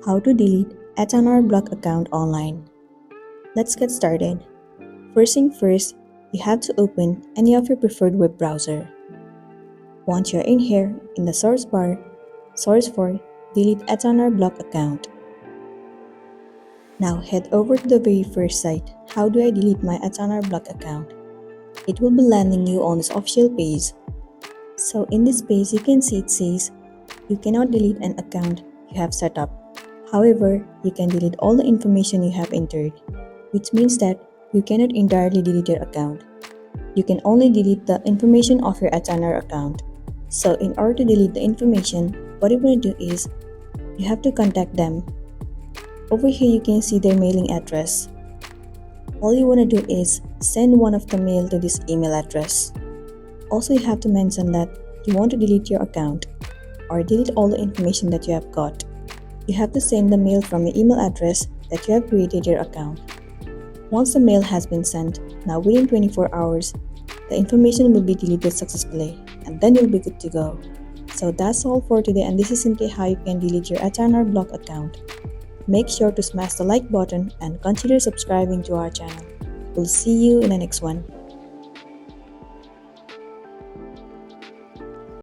How to delete H&R Block account online. Let's get started. First thing first, you have to open any of your preferred web browser. Once you're in here, in the source bar, search for Delete H&R Block account. Now head over to the very first site, How do I delete my H&R Block account? It will be landing you on this official page. So in this page, you can see it says, you cannot delete an account you have set up. However, you can delete all the information you have entered, which means that you cannot entirely delete your account. You can only delete the information of your H&R account. So in order to delete the information, what you want to do is, you have to contact them. Over here you can see their mailing address. All you want to do is send one of the mail to this email address. Also, you have to mention that you want to delete your account or delete all the information that you have got. You have to send the mail from your email address that you have created your account. Once the mail has been sent, now within 24 hours, the information will be deleted successfully and then you'll be good to go. So that's all for today, and this is simply how you can delete your H&R Block account. Make sure to smash the like button and consider subscribing to our channel. We'll see you in the next one.